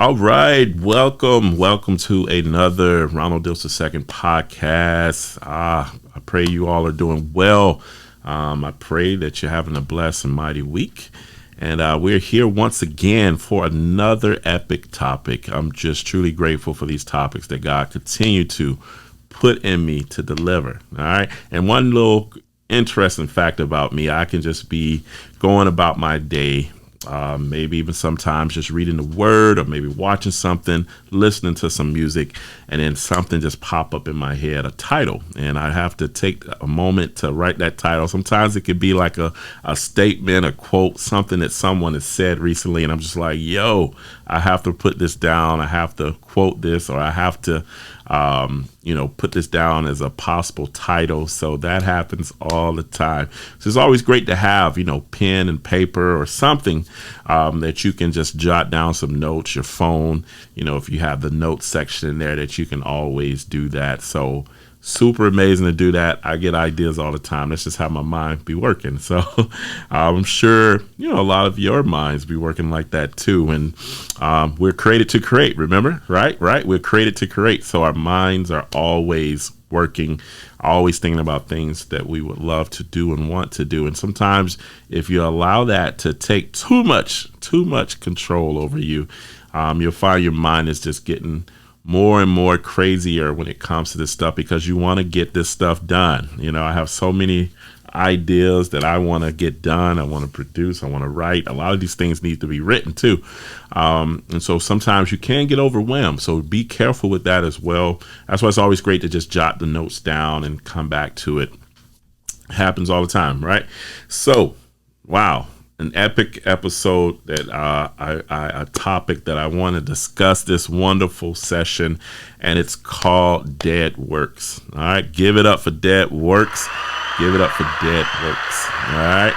All right, welcome to another Ronald Diltz II podcast. I pray you all are doing well. I pray that you're having a blessed and mighty week. And we're here once again for another epic topic. I'm just truly grateful for these topics that God continue to put in me to deliver. All right. And one little interesting fact about me, I can just be going about my day, maybe even sometimes just reading the word or maybe watching something, listening to some music, and then something just pop up in my head, a title. And I have to take a moment to write that title. Sometimes it could be like a statement, a quote, something that someone has said recently. And I'm just like, yo, I have to put this down. I have to quote this, or I have to put this down as a possible title. So that happens all the time. So it's always great to have, pen and paper or something that you can just jot down some notes, your phone, if you have the notes section in there, that you can always do that. So super amazing to do that. I get ideas all the time. That's just how my mind be working. So I'm sure, a lot of your minds be working like that too. And we're created to create, remember? Right? We're created to create. So our minds are always working, always thinking about things that we would love to do and want to do. And sometimes if you allow that to take too much control over you, you'll find your mind is just getting more and more crazier when it comes to this stuff, because you want to get this stuff done. I have so many ideas that I want to get done. I want to produce. I want to write. A lot of these things need to be written too. And so sometimes you can get overwhelmed. So be careful with that as well. That's why it's always great to just jot the notes down and come back to it. It happens all the time, right? So, wow. An epic episode that a topic that I want to discuss this wonderful session, and it's called Dead Works. All right, give it up for Dead Works. Give it up for Dead Works. All right,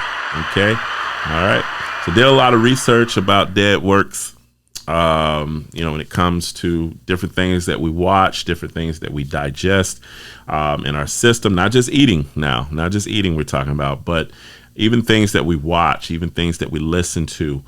okay, all right. So did a lot of research about dead works. When it comes to different things that we watch, different things that we digest in our system, not just eating we're talking about, but even things that we watch, even things that we listen to.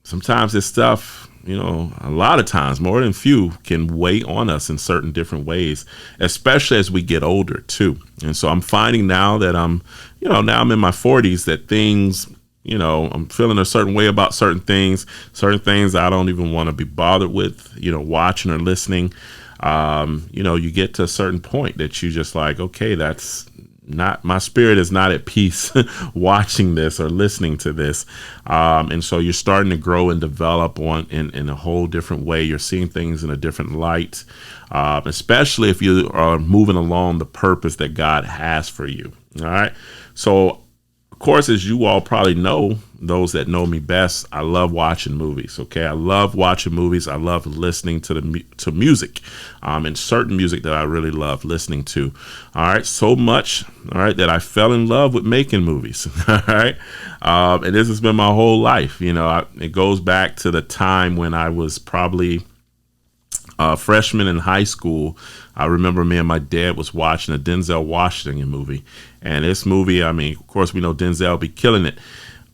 Sometimes this stuff, a lot of times, more than few, can weigh on us in certain different ways, especially as we get older too. And so I'm finding now that I'm in my 40s, that things, I'm feeling a certain way about certain things I don't even want to be bothered with, watching or listening. You get to a certain point that you just like, okay, that's not, my spirit is not at peace watching this or listening to this. And so you're starting to grow and develop in a whole different way. You're seeing things in a different light, especially if you are moving along the purpose that God has for you. All right. So, of course, as you all probably know, those that know me best, I love watching movies. Okay, I love watching movies. I love listening to music, and certain music that I really love listening to. All right, so much, all right, that I fell in love with making movies. All right, and this has been my whole life. It goes back to the time when I was probably freshman in high school. I remember me and my dad was watching a Denzel Washington movie. And this movie, of course, we know Denzel be killing it.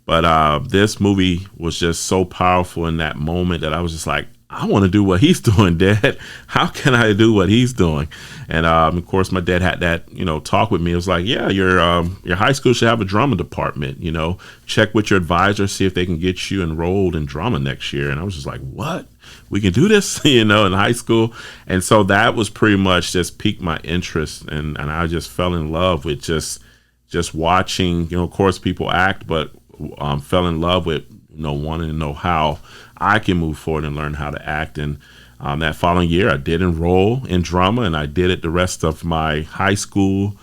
But this movie was just so powerful in that moment that I was just like, I want to do what he's doing, Dad. How can I do what he's doing? And of course, my dad had that, talk with me. It was like, yeah, your high school should have a drama department. Check with your advisor, see if they can get you enrolled in drama next year. And I was just like, what? We can do this, in high school. And so that was pretty much just piqued my interest. And I just fell in love with just watching, of course, people act, but fell in love with, wanting to know how I can move forward and learn how to act. And that following year, I did enroll in drama, and I did it the rest of my high school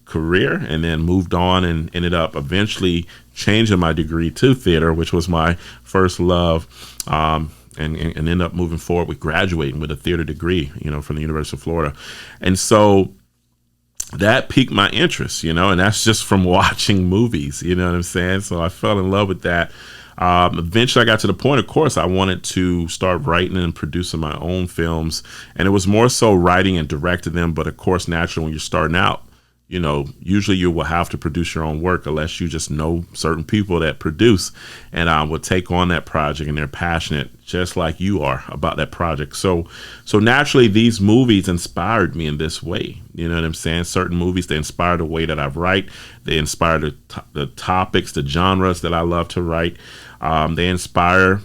career, and then moved on and ended up eventually changing my degree to theater, which was my first love. And end up moving forward with graduating with a theater degree, from the University of Florida. And so that piqued my interest, and that's just from watching movies, you know what I'm saying? So I fell in love with that. Eventually I got to the point, of course, I wanted to start writing and producing my own films. And it was more so writing and directing them. But of course, naturally, when you're starting out, usually you will have to produce your own work unless you just know certain people that produce and will take on that project, and they're passionate just like you are about that project. So naturally these movies inspired me in this way. You know what I'm saying? Certain movies, they inspire the way that I write. They inspire the topics, the genres that I love to write. They inspire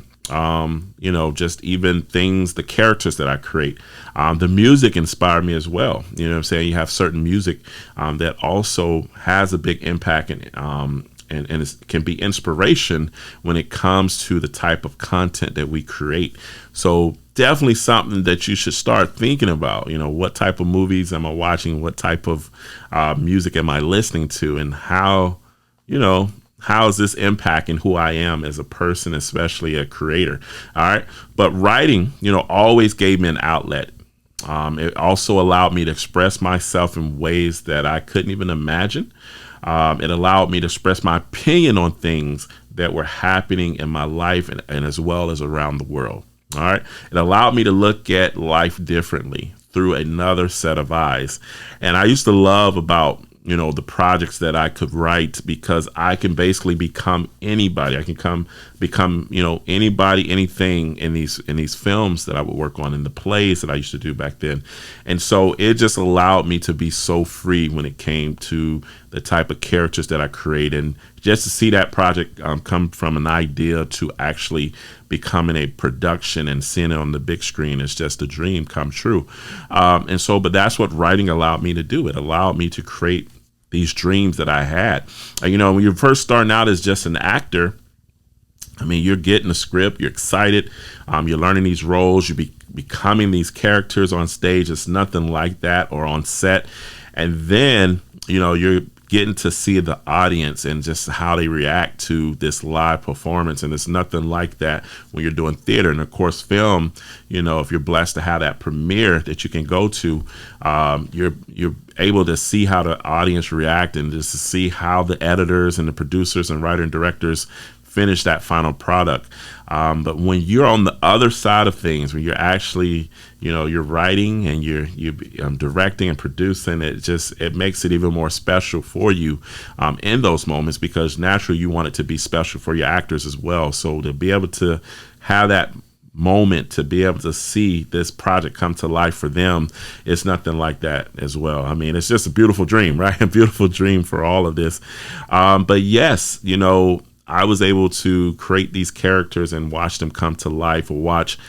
just even things, the characters that I create. The music inspired me as well. You know what I'm saying? You have certain music that also has a big impact and it can be inspiration when it comes to the type of content that we create. So definitely something that you should start thinking about. What type of movies am I watching? What type of music am I listening to? And how is this impacting who I am as a person, especially a creator? All right. But writing, always gave me an outlet. It also allowed me to express myself in ways that I couldn't even imagine. It allowed me to express my opinion on things that were happening in my life and as well as around the world. All right. It allowed me to look at life differently through another set of eyes. And I used to love about the projects that I could write, because I can basically become anybody. I can become anybody, anything in these films that I would work on, in the plays that I used to do back then. And so it just allowed me to be so free when it came to the type of characters that I create. And just to see that project come from an idea to actually becoming a production and seeing it on the big screen is just a dream come true. But that's what writing allowed me to do. It allowed me to create these dreams that I had. When you're first starting out as just an actor, you're getting a script, you're excited, you're learning these roles, you're becoming these characters on stage. It's nothing like that, or on set. And then, you're getting to see the audience and just how they react to this live performance. And it's nothing like that when you're doing theater. And of course, film, if you're blessed to have that premiere that you can go to, you're able to see how the audience react, and just to see how the editors and the producers and writer and directors finish that final product. But when you're on the other side of things, when you're actually, you're writing and you're directing and producing, it makes it even more special for you in those moments, because naturally you want it to be special for your actors as well. So to be able to have that moment, to be able to see this project come to life for them, it's nothing like that as well. It's just a beautiful dream, right? A beautiful dream for all of this. But yes, I was able to create these characters and watch them come to life, or watch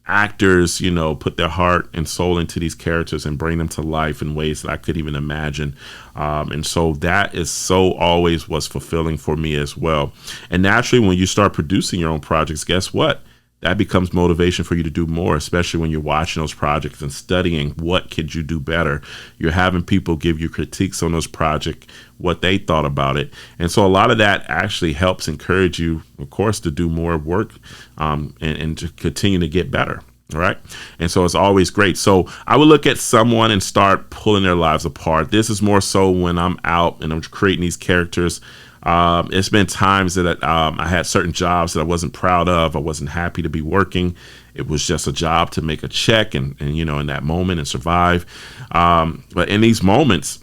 actors, put their heart and soul into these characters and bring them to life in ways that I couldn't even imagine. And so that is always was fulfilling for me as well. And naturally, when you start producing your own projects, guess what? That becomes motivation for you to do more, especially when you're watching those projects and studying what could you do better. You're having people give you critiques on those projects, what they thought about it. And so a lot of that actually helps encourage you, of course, to do more work and to continue to get better. All right. And so it's always great. So I would look at someone and start pulling their lives apart. This is more so when I'm out and I'm creating these characters. It's been times that I had certain jobs that I wasn't proud of. I wasn't happy to be working. It was just a job to make a check and in that moment and survive. But in these moments,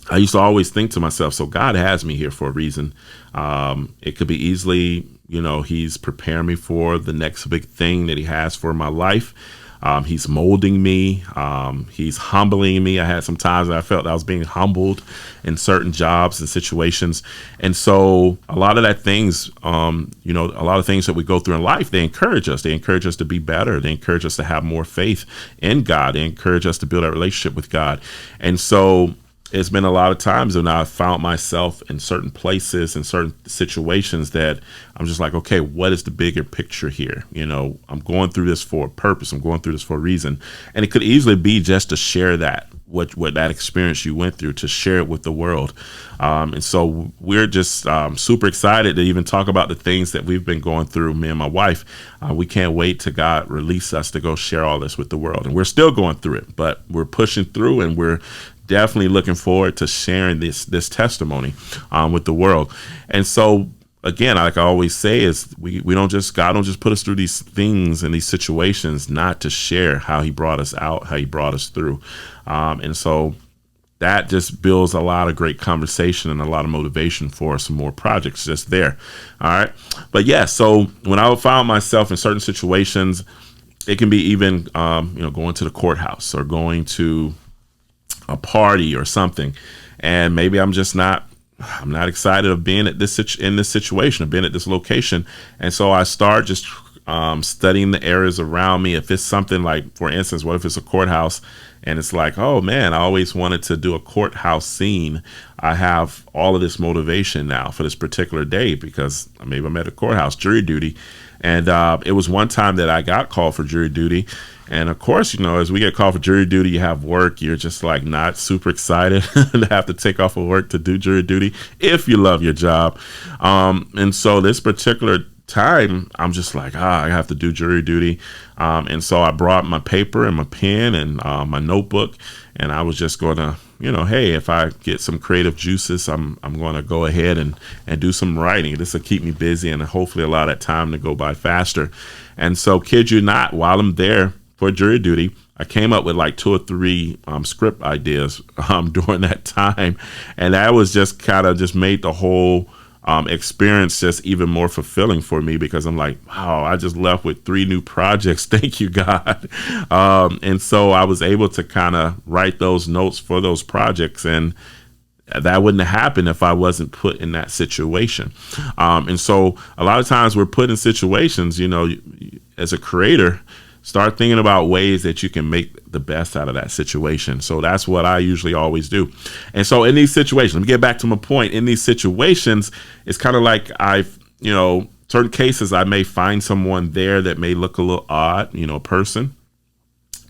I used to always think to myself, so God has me here for a reason. It could be easily, he's preparing me for the next big thing that he has for my life. He's molding me. He's humbling me. I had some times that I felt I was being humbled in certain jobs and situations. And so a lot of that things, a lot of things that we go through in life, they encourage us. They encourage us to be better. They encourage us to have more faith in God. They encourage us to build a relationship with God. And so it's been a lot of times when I found myself in certain places and certain situations that I'm just like, okay, what is the bigger picture here? I'm going through this for a purpose. I'm going through this for a reason. And it could easily be just to share that, what that experience you went through, to share it with the world. And so we're just super excited to even talk about the things that we've been going through, me and my wife. We can't wait to God release us to go share all this with the world. And we're still going through it, but we're pushing through, and we're definitely looking forward to sharing this testimony with the world. And so again, like I always say, is God don't just put us through these things and these situations not to share how he brought us out, how he brought us through. And so that just builds a lot of great conversation and a lot of motivation for some more projects just there. All right. But yeah, so when I found myself in certain situations, it can be even, going to the courthouse or going to a party or something. And maybe I'm not excited of being in this situation, of being at this location. And so I start just studying the areas around me. If it's something like, for instance, what if it's a courthouse and it's like, oh man, I always wanted to do a courthouse scene. I have all of this motivation now for this particular day because maybe I'm at a courthouse, jury duty. And it was one time that I got called for jury duty. And of course, as we get called for jury duty, you have work. You're just like not super excited to have to take off of work to do jury duty if you love your job. And so this particular time, I'm just like, I have to do jury duty. And so I brought my paper and my pen and my notebook, and I was just going to, hey, if I get some creative juices, I'm going to go ahead and do some writing. This will keep me busy and hopefully allow that time to go by faster. And so, kid you not, while I'm there for jury duty, I came up with like 2 or 3 script ideas during that time. And that was just kind of just made the whole experience just even more fulfilling for me, because I'm like, wow, I just left with 3 new projects. Thank you, God. And so I was able to kind of write those notes for those projects, and that wouldn't have happened if I wasn't put in that situation. And so a lot of times we're put in situations, as a creator, start thinking about ways that you can make the best out of that situation. So that's what I usually always do. And so in these situations, let me get back to my point. In these situations, it's kind of like certain cases, I may find someone there that may look a little odd, a person.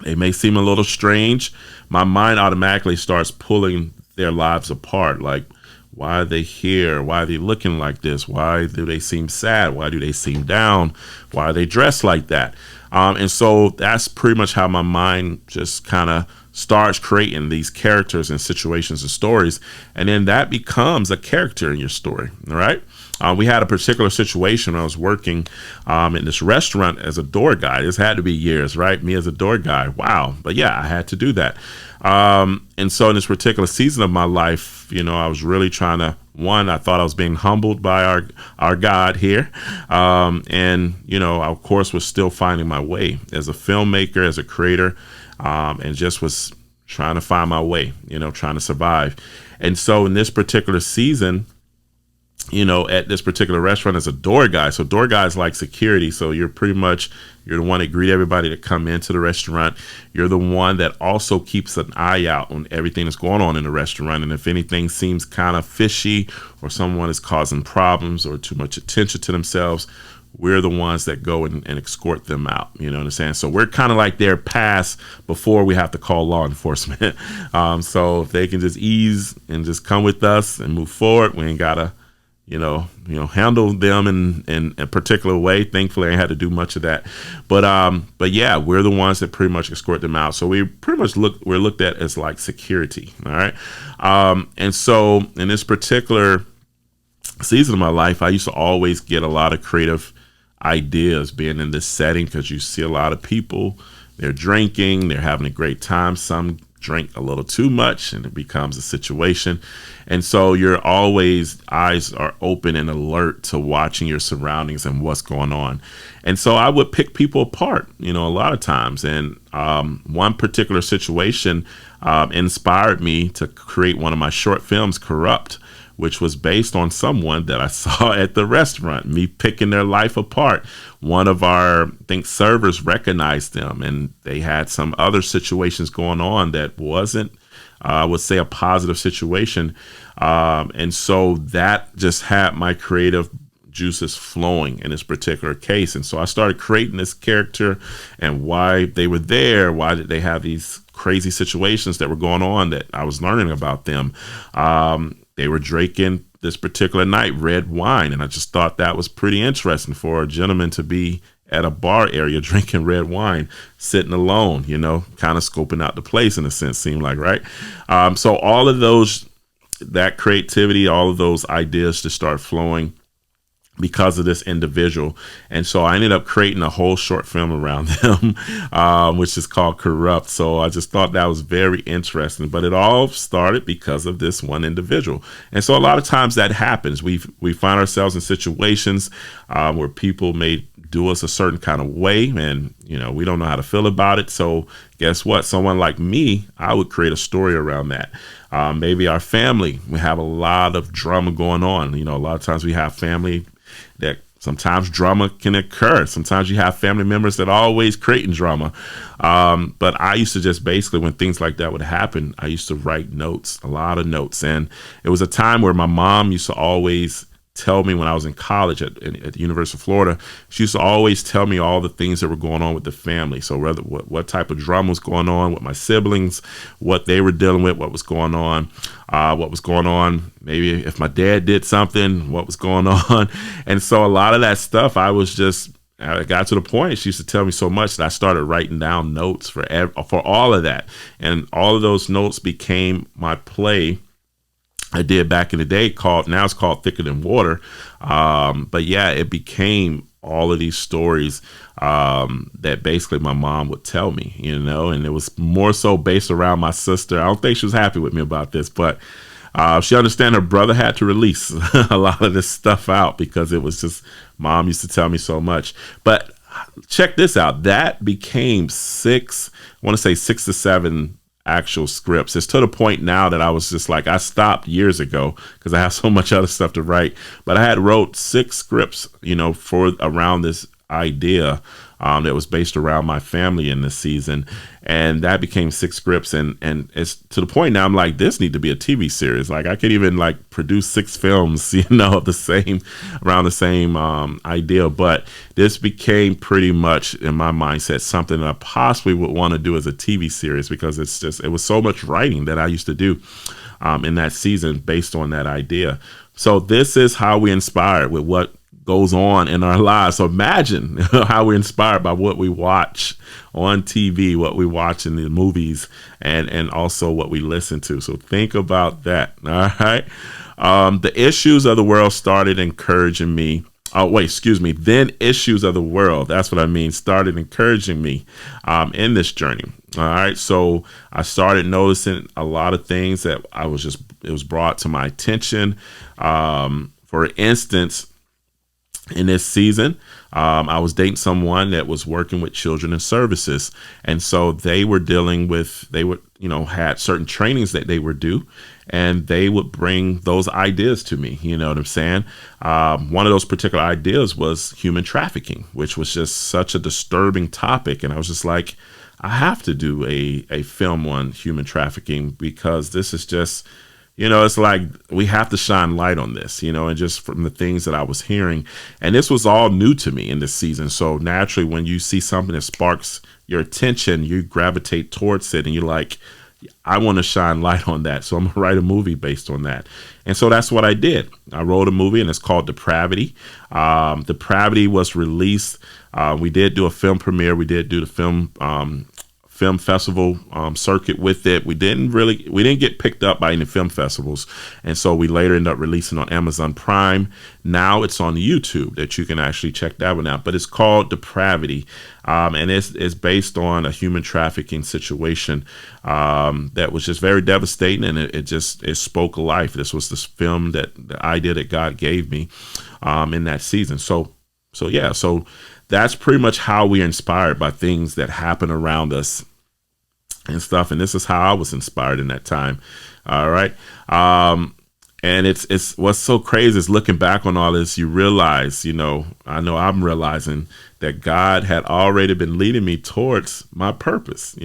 They may seem a little strange. My mind automatically starts pulling their lives apart. Like, why are they here? Why are they looking like this? Why do they seem sad? Why do they seem down? Why are they dressed like that? And so that's pretty much how my mind just kind of starts creating these characters and situations and stories. And then that becomes a character in your story. All right. We had a particular situation when I was working in this restaurant as a door guy. This had to be years, right? Me as a door guy. Wow. But yeah, I had to do that. And so in this particular season of my life, I was really trying to, I thought I was being humbled by our God here. And, I, of course, was still finding my way as a filmmaker, as a creator, and just was trying to find my way, trying to survive. And so in this particular season, at this particular restaurant as a door guy. So door guy is like security. So you're the one that greet everybody that come into the restaurant. You're the one that also keeps an eye out on everything that's going on in the restaurant. And if anything seems kind of fishy or someone is causing problems or too much attention to themselves, we're the ones that go and escort them out. You know what I'm saying? So we're kind of like their pass before we have to call law enforcement. So if they can just ease and just come with us and move forward, we ain't gotta handle them in a particular way. Thankfully, I ain't had to do much of that. But yeah, we're the ones that pretty much escort them out. So we pretty much we're looked at as like security. All right. And so in this particular season of my life, I used to always get a lot of creative ideas being in this setting, because you see a lot of people, they're drinking, they're having a great time. Some drink a little too much and it becomes a situation. And so your eyes are open and alert to watching your surroundings and what's going on. And so I would pick people apart, a lot of times. And one particular situation inspired me to create one of my short films, Corrupt, which was based on someone that I saw at the restaurant, me picking their life apart. One of our, servers recognized them, and they had some other situations going on that wasn't, I would say, a positive situation. And so that just had my creative juices flowing in this particular case. And so I started creating this character and why they were there. Why did they have these crazy situations that were going on that I was learning about them? They were drinking this particular night red wine, and I just thought that was pretty interesting for a gentleman to be at a bar area drinking red wine, sitting alone, kind of scoping out the place in a sense, seemed like, right? So all of that creativity, all of those ideas to start flowing. because of this individual. And so I ended up creating a whole short film around them, which is called Corrupt. So I just thought that was very interesting, but it all started because of this one individual. And so a lot of times that happens. We find ourselves in situations where people may do us a certain kind of way, and we don't know how to feel about it. So guess what? Someone like me, I would create a story around that. Maybe our family, we have a lot of drama going on. A lot of times we have family that sometimes drama can occur. Sometimes you have family members that are always creating drama. But I used to just basically, when things like that would happen, I used to write notes, a lot of notes. And it was a time where my mom used to always tell me, when I was in college at the University of Florida, she used to always tell me all the things that were going on with the family. So whether what type of drama was going on with my siblings, what they were dealing with, what was going on, maybe if my dad did something, what was going on. And so a lot of that stuff, I got to the point, she used to tell me so much that I started writing down notes for all of that. And all of those notes became my play I did back in the day, now it's called Thicker Than Water. But yeah, it became all of these stories that basically my mom would tell me, and it was more so based around my sister. I don't think she was happy with me about this, but she understand her brother had to release a lot of this stuff out because it was just, mom used to tell me so much. But check this out. That became I want to say 6 to 7 actual scripts. It's to the point now that I was just like, I stopped years ago because I have so much other stuff to write, but I had wrote 6 scripts, for around this idea that was based around my family in this season. And that became 6 scripts. And it's to the point now I'm like, this need to be a TV series. Like I could even produce 6 films, of around the same idea. But this became pretty much in my mindset something that I possibly would want to do as a TV series, because it was so much writing that I used to do in that season based on that idea. So this is how we inspired with what goes on in our lives. So imagine how we're inspired by what we watch on TV, what we watch in the movies, and also what we listen to. So think about that. All right. The issues of the world started encouraging me. Then issues of the world, that's what I mean, started encouraging me in this journey. All right. So I started noticing a lot of things that it was brought to my attention. For instance, in this season, I was dating someone that was working with children and services. And so they had certain trainings that they were due, and they would bring those ideas to me. You know what I'm saying? One of those particular ideas was human trafficking, which was just such a disturbing topic. And I was just like, I have to do a film on human trafficking, because this is just, it's like we have to shine light on this, and just from the things that I was hearing. And this was all new to me in this season. So naturally, when you see something that sparks your attention, you gravitate towards it, and you're like, I want to shine light on that. So I'm going to write a movie based on that. And so that's what I did. I wrote a movie, and it's called Depravity. Depravity was released. We did do a film premiere. We did do the film festival circuit with it. We didn't get picked up by any film festivals, and so we later ended up releasing on Amazon Prime. Now it's on YouTube that you can actually check that one out. But it's called Depravity, and it's based on a human trafficking situation that was just very devastating, and it spoke life. This was this film the idea that God gave me in that season. So that's pretty much how we're inspired by things that happen around us and stuff. And this is how I was inspired in that time. All right. And it's what's so crazy is looking back on all this, you realize, I know I'm realizing that God had already been leading me towards my purpose,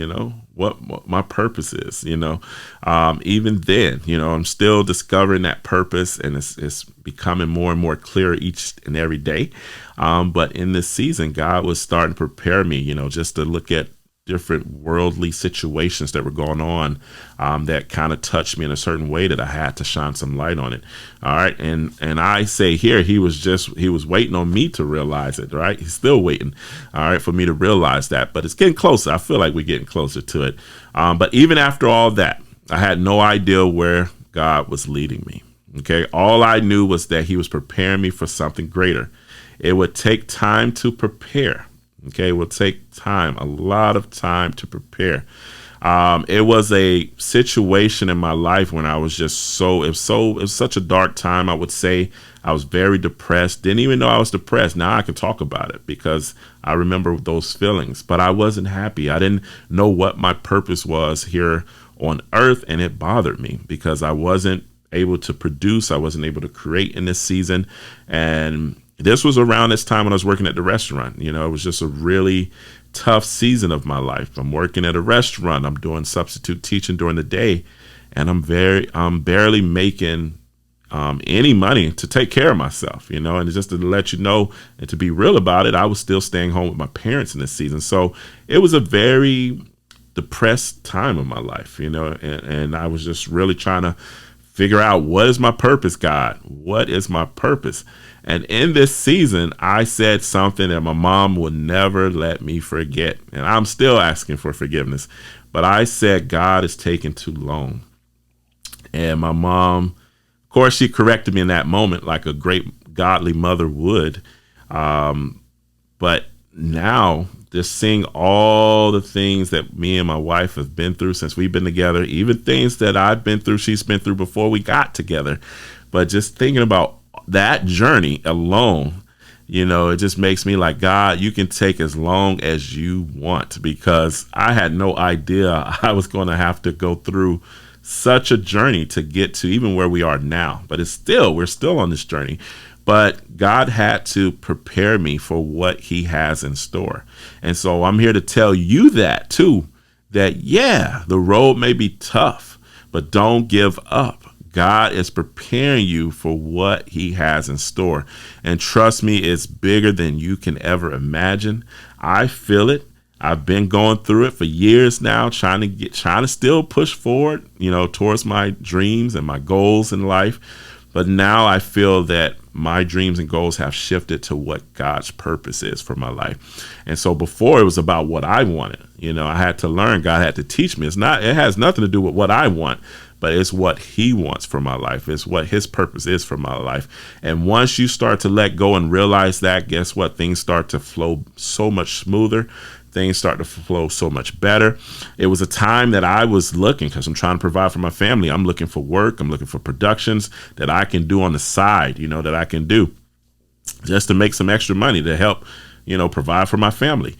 what my purpose is, even then, I'm still discovering that purpose, and it's becoming more and more clear each and every day. But in this season, God was starting to prepare me, just to look at different worldly situations that were going on that kind of touched me in a certain way that I had to shine some light on it. All right. And I say here, he was waiting on me to realize it. Right. He's still waiting. All right. For me to realize that. But it's getting closer. I feel like we're getting closer to it. But even after all that, I had no idea where God was leading me. Okay. All I knew was that he was preparing me for something greater. It would take time to prepare. Okay. It would take time, a lot of time to prepare. It was a situation in my life when I was just it was such a dark time. I would say I was very depressed. Didn't even know I was depressed. Now I can talk about it because I remember those feelings, but I wasn't happy. I didn't know what my purpose was here on earth. And it bothered me because I wasn't able to produce. I wasn't able to create in this season. And this was around this time when I was working at the restaurant. It was just a really tough season of my life. I'm working at a restaurant. I'm doing substitute teaching during the day, and I'm barely making any money to take care of myself, and just to let you know and to be real about it, I was still staying home with my parents in this season. So it was a very depressed time of my life, and I was just really trying to figure out, what is my purpose, God? What is my purpose? And in this season, I said something that my mom would never let me forget. And I'm still asking for forgiveness. But I said, God is taking too long. And my mom, of course, she corrected me in that moment like a great godly mother would. But now, just seeing all the things that me and my wife have been through since we've been together, even things that I've been through, she's been through before we got together. But just thinking about that journey alone, it just makes me like, God, you can take as long as you want, because I had no idea I was going to have to go through such a journey to get to even where we are now. But we're still on this journey. But God had to prepare me for what he has in store. And so I'm here to tell you that too, that the road may be tough, but don't give up. God is preparing you for what he has in store. And trust me, it's bigger than you can ever imagine. I feel it. I've been going through it for years now, trying to still push forward, towards my dreams and my goals in life. But now I feel that my dreams and goals have shifted to what God's purpose is for my life. And so before, it was about what I wanted. I had to learn. God had to teach me. It has nothing to do with what I want, but it's what he wants for my life. It's what his purpose is for my life. And once you start to let go and realize that, guess what? Things start to flow so much smoother. Things start to flow so much better. It was a time that I was looking, because I'm trying to provide for my family. I'm looking for work. I'm looking for productions that I can do on the side, that I can do just to make some extra money to help, provide for my family.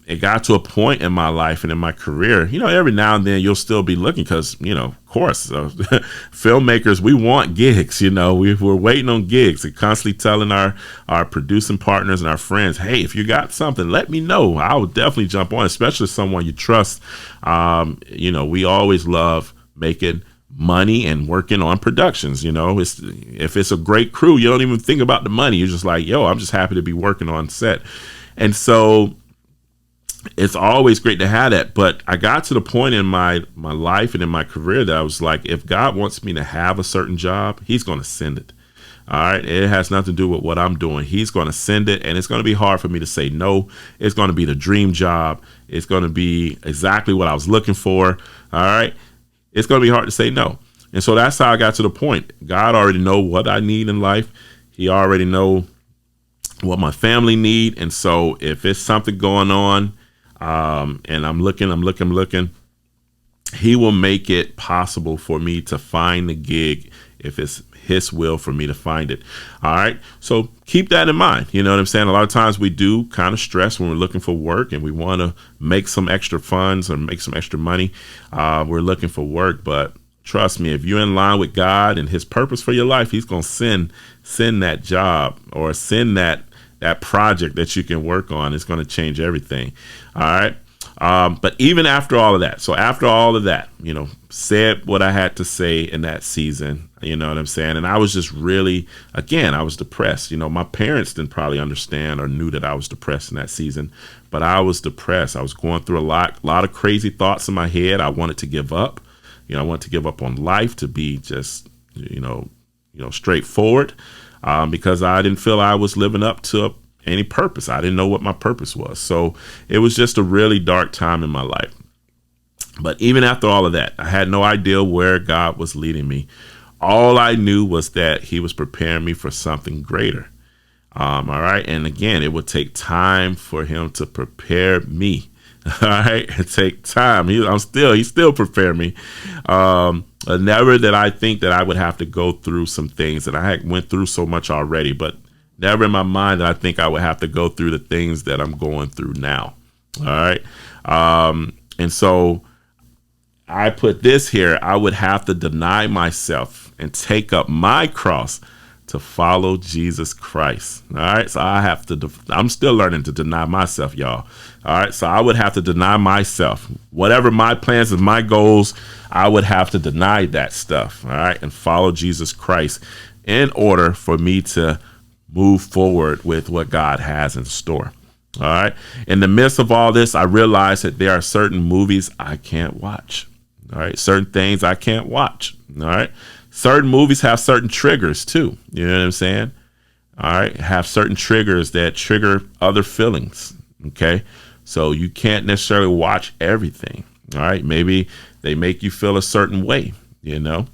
It got to a point in my life and in my career, every now and then you'll still be looking because, of course, filmmakers, we want gigs, we're waiting on gigs and constantly telling our producing partners and our friends, hey, if you got something, let me know. I will definitely jump on, especially someone you trust. We always love making money and working on productions. If it's a great crew, you don't even think about the money. You're just like, I'm just happy to be working on set. And so it's always great to have that. But I got to the point in my life and in my career that I was like, if God wants me to have a certain job, he's going to send it. All right. It has nothing to do with what I'm doing. He's going to send it, and it's going to be hard for me to say no. It's going to be the dream job. It's going to be exactly what I was looking for. All right. It's going to be hard to say no. And so that's how I got to the point. God already know what I need in life. He already know what my family need. And so if it's something going on, and I'm looking, he will make it possible for me to find the gig if it's his will for me to find it. All right. So keep that in mind. You know what I'm saying? A lot of times we do kind of stress when we're looking for work and we want to make some extra funds or make some extra money. We're looking for work, but trust me, if you're in line with God and his purpose for your life, he's going to send that job or send that project that you can work on. It's going to change everything. All right. But even after all of that, said what I had to say in that season, you know what I'm saying? And I was just really, again, I was depressed. My parents didn't probably understand or knew that I was depressed in that season, but I was depressed. I was going through a lot of crazy thoughts in my head. I wanted to give up. I wanted to give up on life, to be just, straightforward, because I didn't feel I was living up to any purpose. I didn't know what my purpose was. So it was just a really dark time in my life. But even after all of that, I had no idea where God was leading me. all I knew was that he was preparing me for something greater. All right. And again, it would take time for him to prepare me. All right. It take time. He's still preparing me. Never that I think that I would have to go through some things that I had went through so much already, but never in my mind that I think I would have to go through the things that I'm going through now. All right. And so I put this here. I would have to deny myself and take up my cross to follow Jesus Christ. All right. So I'm still learning to deny myself, y'all. All right. So I would have to deny myself. Whatever my plans and my goals, I would have to deny that stuff. All right. And follow Jesus Christ in order for me to move forward with what God has in store. All right. In the midst of all this, I realized that there are certain movies I can't watch. All right. Certain things I can't watch. All right. Certain movies have certain triggers too. You know what I'm saying? All right. Have certain triggers that trigger other feelings. Okay. So you can't necessarily watch everything. All right. Maybe they make you feel a certain way, you know,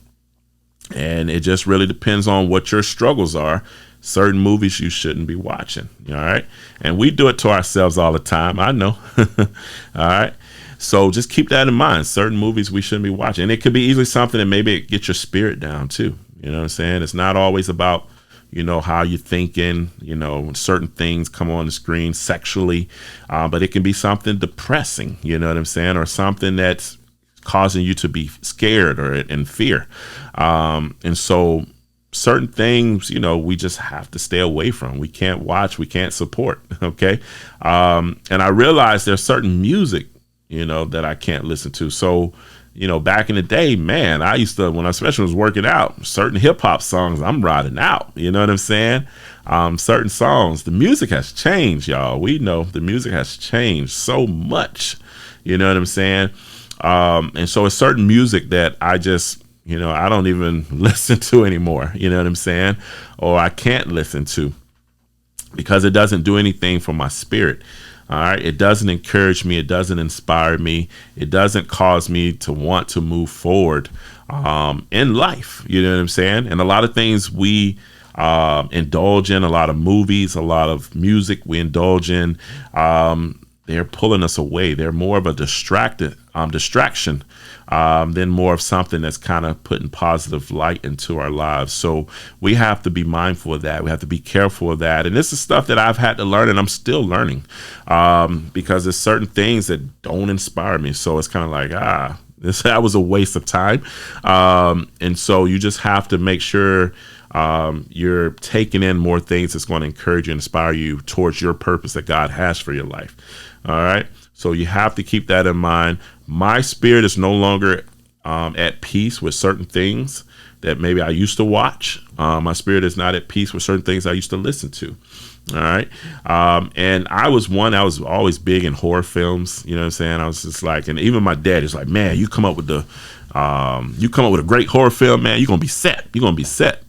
and it just really depends on what your struggles are. Certain movies you shouldn't be watching. All right. And we do it to ourselves all the time. I know. All right. So just keep that in mind. Certain movies we shouldn't be watching. And it could be easily something that maybe it gets your spirit down too. You know what I'm saying? It's not always about, you know, how you're thinking, you know, when certain things come on the screen sexually, but it can be something depressing, you know what I'm saying? Or something that's causing you to be scared or in fear. And so certain things, you know, we just have to stay away from. We can't watch, we can't support. Okay. And I realized there's certain music, you know, that I can't listen to. So, you know, back in the day, man, I used to, when I especially was working out, certain hip hop songs, I'm riding out. You know what I'm saying? Certain songs, the music has changed, y'all. We know the music has changed so much. You know what I'm saying? And so it's certain music that I just, you know, I don't even listen to anymore. You know what I'm saying? Or I can't listen to because it doesn't do anything for my spirit. All right. It doesn't encourage me. It doesn't inspire me. It doesn't cause me to want to move forward in life. You know what I'm saying? And a lot of things we indulge in, a lot of movies, a lot of music we indulge in, they're pulling us away. They're more of a distraction than more of something that's kind of putting positive light into our lives. So we have to be mindful of that. We have to be careful of that. And this is stuff that I've had to learn, and I'm still learning because there's certain things that don't inspire me. So it's kind of like, that was a waste of time. And so you just have to make sure you're taking in more things that's going to encourage you and inspire you towards your purpose that God has for your life. All right. So you have to keep that in mind. My spirit is no longer at peace with certain things that maybe I used to watch. My spirit is not at peace with certain things I used to listen to. All right. And I was always big in horror films. You know what I'm saying? I was just like, and even my dad is like, man, you come up with a great horror film, man, you're going to be set. You're going to be set.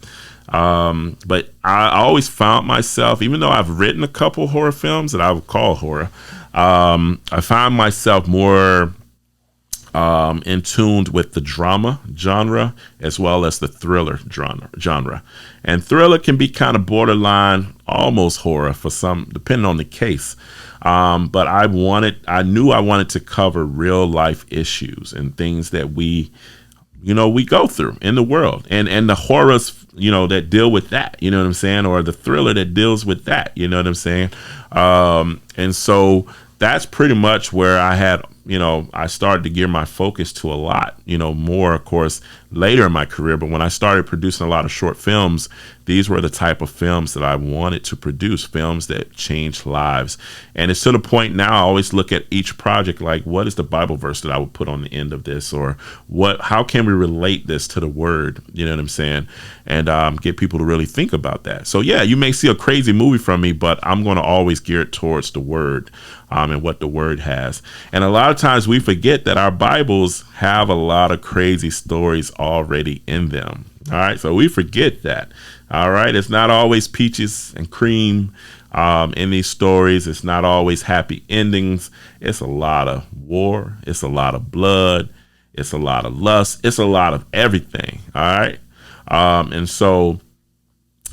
But I always found myself, even though I've written a couple horror films that I would call horror, I found myself more in tuned with the drama genre as well as the thriller genre. And thriller can be kind of borderline, almost horror for some, depending on the case. But I knew I wanted to cover real life issues and things that we go through in the world, and the horrors, that deal with that, you know what I'm saying? Or the thriller that deals with that, you know what I'm saying? And so that's pretty much where I started to gear my focus to a lot, more, of course, later in my career. But when I started producing a lot of short films, these were the type of films that I wanted to produce, films that change lives. And it's to the point now I always look at each project like, what is the Bible verse that I would put on the end of this? Or how can we relate this to the word? You know what I'm saying? And get people to really think about that. So yeah, you may see a crazy movie from me, but I'm going to always gear it towards the word and what the word has. And a lot of times we forget that our Bibles have a lot of crazy stories already in them. All right. So we forget that. All right. It's not always peaches and cream in these stories. It's not always happy endings. It's a lot of war. It's a lot of blood. It's a lot of lust. It's a lot of everything. All right. And so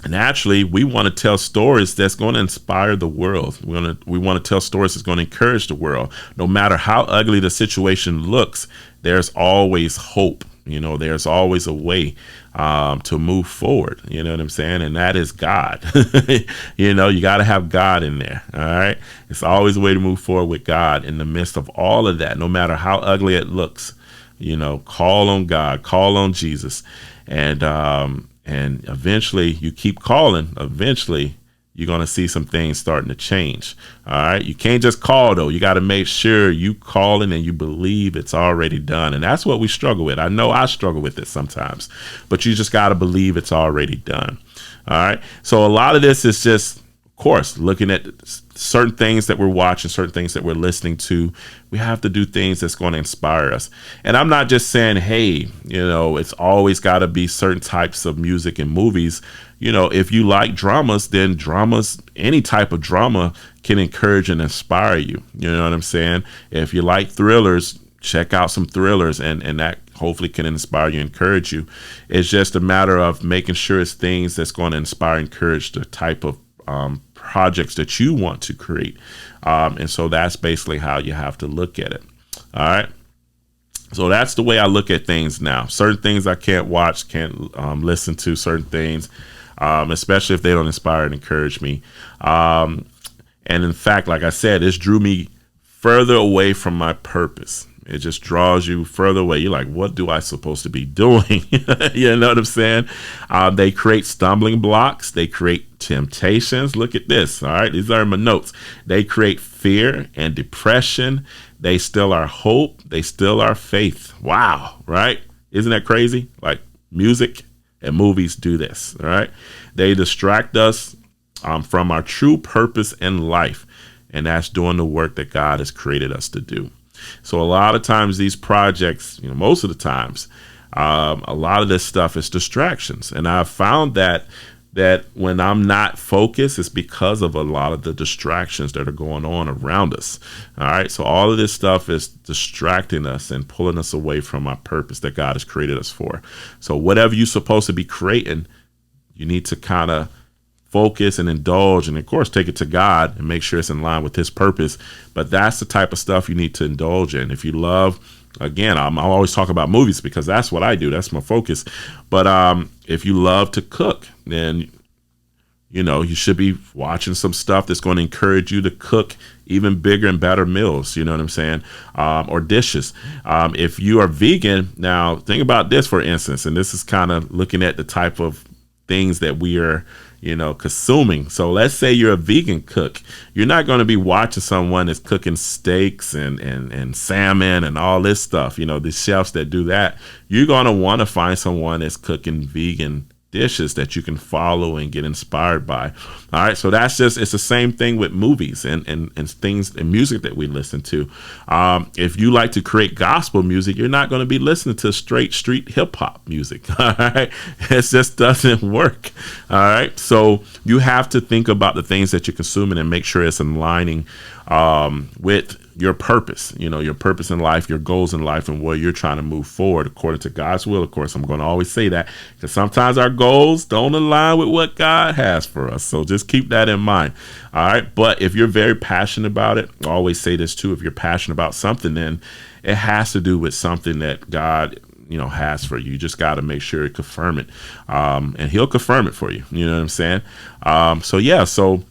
naturally, we want to tell stories that's going to inspire the world. We want to tell stories that's going to encourage the world. No matter how ugly the situation looks, there's always hope. There's always a way to move forward. You know what I'm saying? And that is God. You got to have God in there. All right. It's always a way to move forward with God in the midst of all of that, no matter how ugly it looks. Call on God, call on Jesus. And eventually you keep calling. Eventually you're going to see some things starting to change. All right. You can't just call, though. You got to make sure you calling and you believe it's already done. And that's what we struggle with. I know I struggle with it sometimes, but you just got to believe it's already done. All right. So a lot of this is just, of course, looking at certain things that we're watching, certain things that we're listening to. We have to do things that's going to inspire us. And I'm not just saying, hey, it's always got to be certain types of music and movies. If you like dramas, then any type of drama can encourage and inspire you. You know what I'm saying? If you like thrillers, check out some thrillers, and that hopefully can inspire you, encourage you. It's just a matter of making sure it's things that's going to inspire, encourage the type of projects that you want to create. And so that's basically how you have to look at it. All right. So that's the way I look at things now. Certain things I can't watch, can't listen to certain things, especially if they don't inspire and encourage me. And in fact, like I said, this drew me further away from my purpose. It just draws you further away. You're like, what do I supposed to be doing? You know what I'm saying? They create stumbling blocks. They create temptations. Look at this. All right. These are my notes. They create fear and depression. They steal our hope. They steal our faith. Wow. Right. Isn't that crazy? Like music and movies do this. All right. They distract us from our true purpose in life. And that's doing the work that God has created us to do. So a lot of times these projects, most of the times, a lot of this stuff is distractions. And I've found that when I'm not focused, it's because of a lot of the distractions that are going on around us. All right. So all of this stuff is distracting us and pulling us away from our purpose that God has created us for. So whatever you're supposed to be creating, you need to kind of focus and indulge, and of course take it to God and make sure it's in line with his purpose. But that's the type of stuff you need to indulge in. If you love, again, I'm always talking about movies because that's what I do. That's my focus. But if you love to cook, then you should be watching some stuff that's going to encourage you to cook even bigger and better meals. You know what I'm saying? Or dishes. If you are vegan, now think about this, for instance, and this is kind of looking at the type of things that we are consuming. So let's say you're a vegan cook. You're not going to be watching someone that's cooking steaks and salmon and all this stuff. The chefs that do that. You're going to want to find someone that's cooking vegan dishes that you can follow and get inspired by. All right. So it's the same thing with movies and things and music that we listen to. If you like to create gospel music, you're not going to be listening to straight street hip hop music. All right. It just doesn't work. All right. So you have to think about the things that you're consuming and make sure it's aligning with your purpose, your purpose in life, your goals in life, and where you're trying to move forward according to God's will. Of course, I'm going to always say that because sometimes our goals don't align with what God has for us. So just keep that in mind. All right. But if you're very passionate about it, I always say this too. If you're passionate about something, then it has to do with something that God has for you. You just got to make sure you confirm it. And he'll confirm it for you. You know what I'm saying? So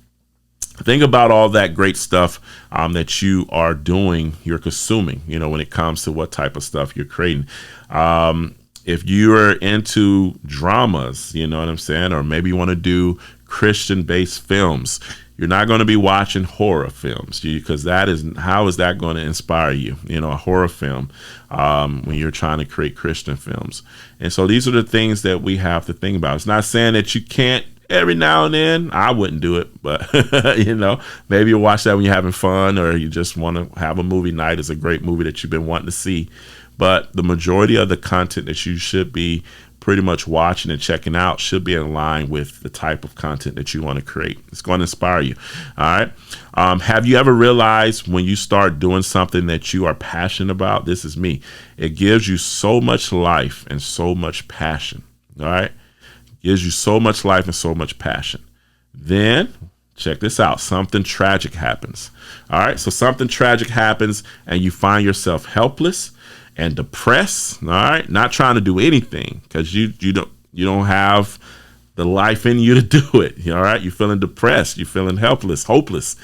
think about all that great stuff that you are doing, you're consuming, when it comes to what type of stuff you're creating. If you're into dramas, you know what I'm saying? Or maybe you want to do Christian-based films. You're not going to be watching horror films because how is that going to inspire you? A horror film when you're trying to create Christian films. And so these are the things that we have to think about. It's not saying that you can't. Every now and then, I wouldn't do it, but maybe you watch that when you're having fun or you just want to have a movie night. It's a great movie that you've been wanting to see. But the majority of the content that you should be pretty much watching and checking out should be in line with the type of content that you want to create. It's going to inspire you. All right. Have you ever realized when you start doing something that you are passionate about? This is me. It gives you so much life and so much passion. All right. gives you so much life and so much passion. Then, check this out, something tragic happens. All right, so something tragic happens and you find yourself helpless and depressed. All right, not trying to do anything because you don't have the life in you to do it. All right, you're feeling depressed, you're feeling helpless, hopeless.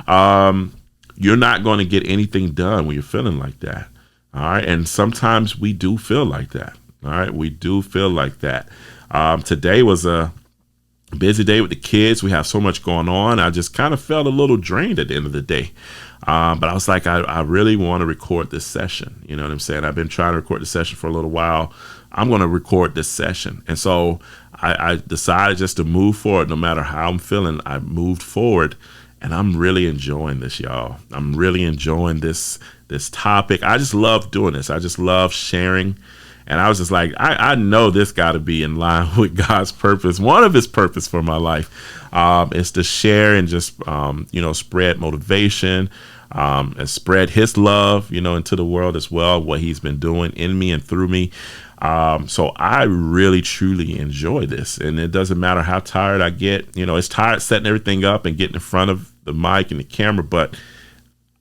You're not going to get anything done when you're feeling like that. All right, and sometimes we do feel like that. All right, we do feel like that. Today was a busy day with the kids. We have so much going on. I just kind of felt a little drained at the end of the day. But I was like, I really want to record this session. You know what I'm saying? I've been trying to record the session for a little while. I'm going to record this session. And so I decided just to move forward. No matter how I'm feeling, I moved forward. And I'm really enjoying this, y'all. I'm really enjoying this topic. I just love doing this. I just love sharing. And I was just like, I know this got to be in line with God's purpose. One of his purpose for my life is to share and just, spread motivation and spread his love, into the world as well, what he's been doing in me and through me. So I really, truly enjoy this. And it doesn't matter how tired I get. It's tired setting everything up and getting in front of the mic and the camera. But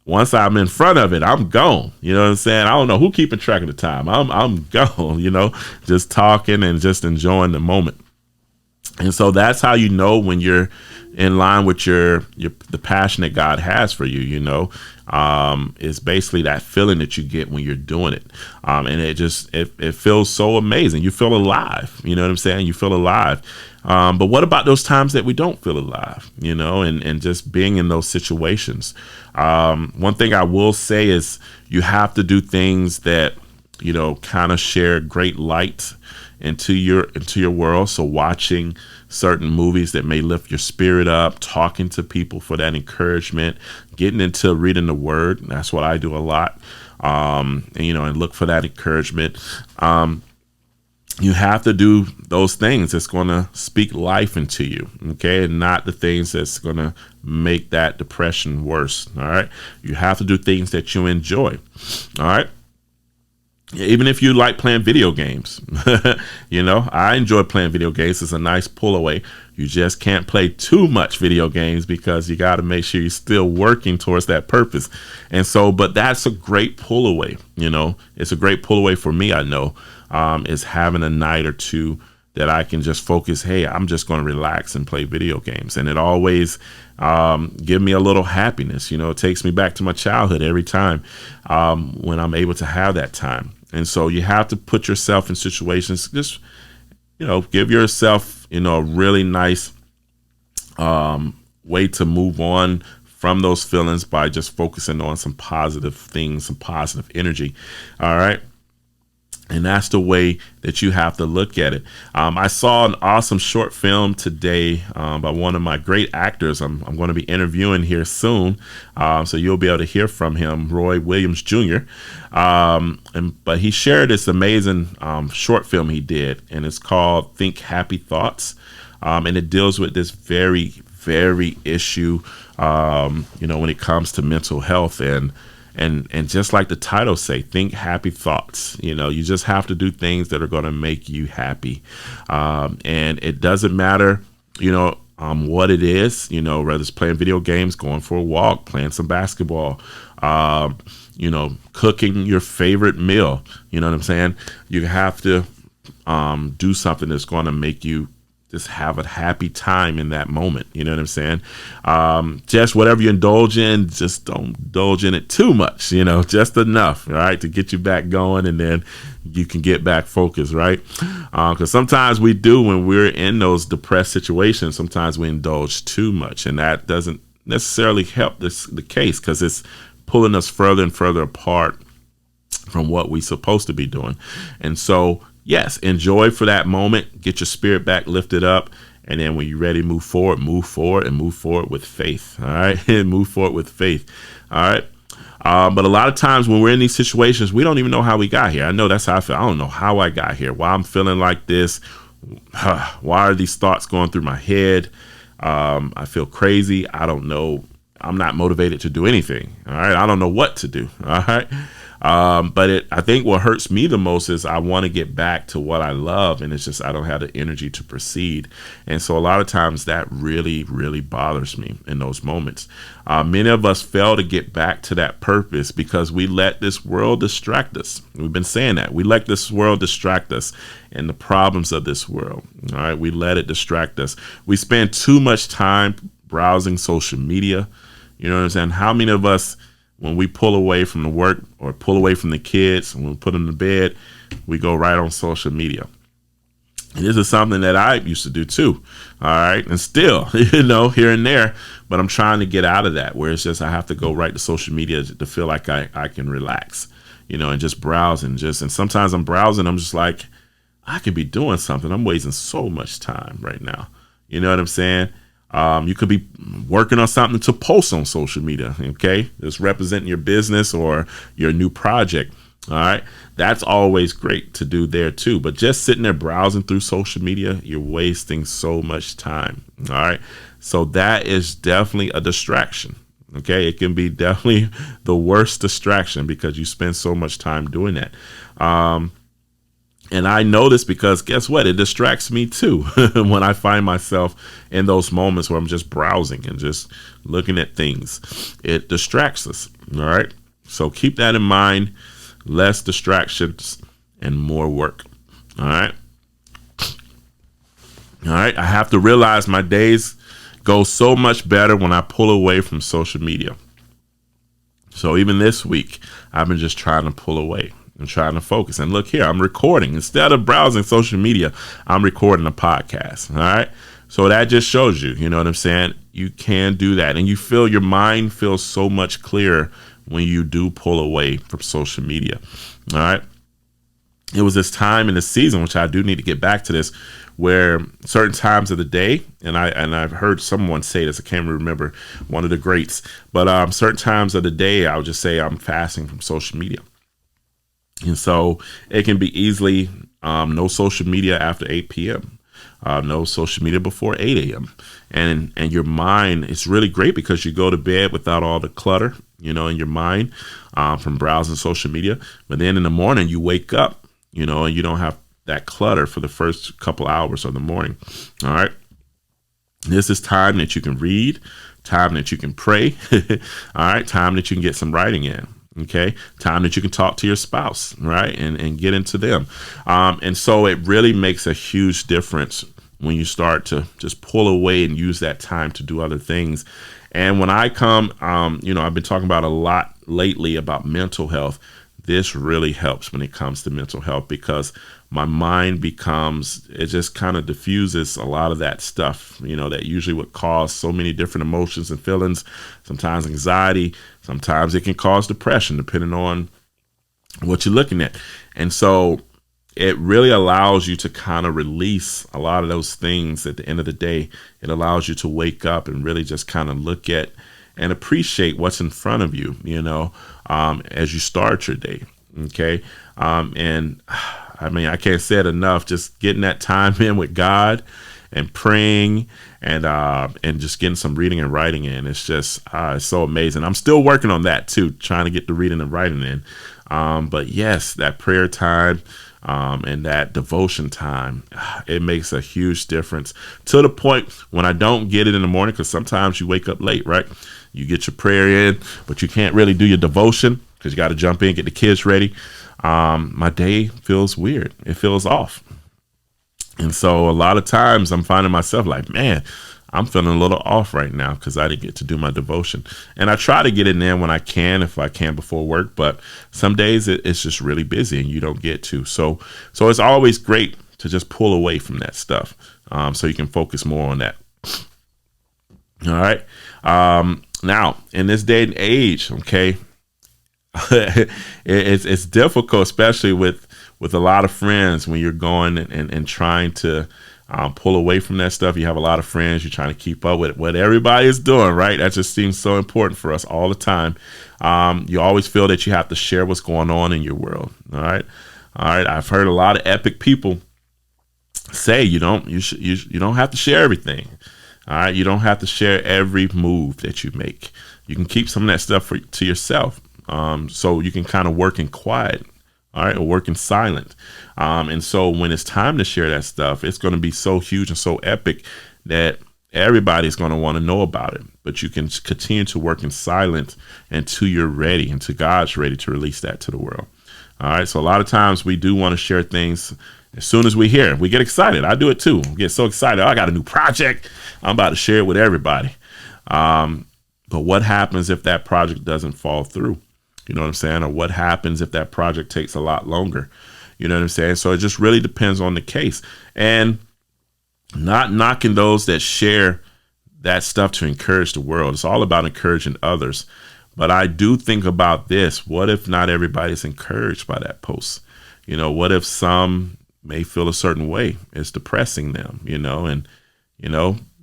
once I'm in front of it, I'm gone. You know what I'm saying? I don't know who keeping track of the time. I'm gone, just talking and just enjoying the moment. And so that's how you know when you're in line with the passion that God has for you, is basically that feeling that you get when you're doing it. And it feels so amazing. You feel alive. You know what I'm saying? You feel alive. But what about those times that we don't feel alive, and just being in those situations? One thing I will say is you have to do things that, kind of share great light into your world. So watching certain movies that may lift your spirit up, talking to people for that encouragement, getting into reading the word. That's what I do a lot. And look for that encouragement. You have to do those things that's going to speak life into you, okay, and not the things that's going to make that depression worse. All right, you have to do things that you enjoy. All right, even if you like playing video games, I enjoy playing video games. It's a nice pull away. You just can't play too much video games because you got to make sure you're still working towards that purpose. And so, but that's a great pull away. It's a great pull away for me. I know. Is having a night or two that I can just focus. Hey, I'm just going to relax and play video games. And it always give me a little happiness. It takes me back to my childhood every time when I'm able to have that time. And so you have to put yourself in situations, just, give yourself, a really nice way to move on from those feelings by just focusing on some positive things, some positive energy. All right. And that's the way that you have to look at it. I saw an awesome short film today by one of my great actors. I'm going to be interviewing here soon, so you'll be able to hear from him, Roy Williams Jr. But he shared this amazing short film he did, and it's called Think Happy Thoughts, and it deals with this very, very issue, when it comes to mental health. And just like the title say, think happy thoughts. You just have to do things that are going to make you happy. And it doesn't matter, what it is, whether it's playing video games, going for a walk, playing some basketball, cooking your favorite meal. You know what I'm saying? You have to do something that's going to make you just have a happy time in that moment. You know what I'm saying? Just whatever you indulge in, just don't indulge in it too much, just enough, right, to get you back going, and then you can get back focused, right? Because sometimes we do, when we're in those depressed situations, sometimes we indulge too much, and that doesn't necessarily help the case, because it's pulling us further and further apart from what we're supposed to be doing. And so, yes, enjoy for that moment, get your spirit back lifted up, and then when you're ready to move forward with faith. All right, move forward with faith. All right. But a lot of times when we're in these situations, we don't even know how we got here. I know that's how I feel. I don't know how I got here, why I'm feeling like this. Why are these thoughts going through my head? I feel crazy. I don't know. I'm not motivated to do anything. All right. I don't know what to do. All right. But I think what hurts me the most is I want to get back to what I love, and it's just I don't have the energy to proceed. And so a lot of times that really, really bothers me in those moments. Many of us fail to get back to that purpose because we let this world distract us. We've been saying that. We let this world distract us and the problems of this world. All right, we let it distract us. We spend too much time browsing social media. You know what I'm saying? How many of us, when we pull away from the work or pull away from the kids and we put them to bed, we go right on social media? And this is something that I used to do too. All right. And still, here and there, but I'm trying to get out of that where it's just, I have to go right to social media to feel like I can relax, and just browse and sometimes I'm browsing. I'm just like, I could be doing something. I'm wasting so much time right now. You know what I'm saying? You could be working on something to post on social media, okay? Just representing your business or your new project, all right? That's always great to do there too. But just sitting there browsing through social media, you're wasting so much time, all right? So that is definitely a distraction, okay? It can be definitely the worst distraction because you spend so much time doing that. And I know this because guess what? It distracts me too when I find myself in those moments where I'm just browsing and just looking at things. It distracts us. All right. So keep that in mind. Less distractions and more work. All right. All right. I have to realize my days go so much better when I pull away from social media. So even this week, I've been just trying to pull away and trying to focus. And look here, I'm recording. Instead of browsing social media, I'm recording a podcast. All right. So that just shows you, you know what I'm saying? You can do that. And you feel your mind feels so much clearer when you do pull away from social media. All right. It was this time in the season, which I do need to get back to this, where certain times of the day, and I've heard someone say this, I can't remember, one of the greats, but certain times of the day, I would just say I'm fasting from social media. And so it can be easily no social media after 8 p.m., no social media before 8 a.m. And your mind, it's really great because you go to bed without all the clutter, in your mind from browsing social media. But then in the morning you wake up, and you don't have that clutter for the first couple hours of the morning. All right. This is time that you can read, time that you can pray. All right. Time that you can get some writing in. Okay. Time that you can talk to your spouse, right? And get into them. And so it really makes a huge difference when you start to just pull away and use that time to do other things. And when I come, I've been talking about a lot lately about mental health. This really helps when it comes to mental health because my mind it just kind of diffuses a lot of that stuff, that usually would cause so many different emotions and feelings, sometimes anxiety, sometimes it can cause depression, depending on what you're looking at. And so it really allows you to kind of release a lot of those things at the end of the day. It allows you to wake up and really just kind of look at and appreciate what's in front of you, as you start your day. Okay. And I mean, I can't say it enough, just getting that time in with God and praying and just getting some reading and writing in. It's just, it's so amazing. I'm still working on that too, trying to get the reading and writing in. But yes, that prayer time, and that devotion time, it makes a huge difference to the point when I don't get it in the morning, because sometimes you wake up late, right? You get your prayer in, but you can't really do your devotion because you got to jump in, get the kids ready. My day feels weird. It feels off. And so a lot of times I'm finding myself like, man, I'm feeling a little off right now because I didn't get to do my devotion. And I try to get it in when I can, if I can before work. But some days it's just really busy and you don't get to. So it's always great to just pull away from that stuff so you can focus more on that. All right. Now, in this day and age, okay, it's difficult, especially with a lot of friends when you're going and trying to pull away from that stuff. You have a lot of friends. You're trying to keep up with what everybody is doing, right? That just seems so important for us all the time. You always feel that you have to share what's going on in your world. All right. I've heard a lot of epic people say you don't have to share everything. All right. You don't have to share every move that you make. You can keep some of that stuff to yourself. So you can kind of work in quiet, all right, or work in silent. And so when it's time to share that stuff, it's going to be so huge and so epic that everybody's going to want to know about it. But you can continue to work in silence until you're ready, until God's ready to release that to the world. All right. So a lot of times we do want to share things as soon as we hear it. We get excited. I do it too. I get so excited. Oh, I got a new project. I'm about to share it with everybody. But what happens if that project doesn't fall through? You know what I'm saying? Or what happens if that project takes a lot longer? You know what I'm saying? So it just really depends on the case. And not knocking those that share that stuff to encourage the world. It's all about encouraging others. But I do think about this. What if not everybody's encouraged by that post? You know, what if some may feel a certain way? It's depressing them, and,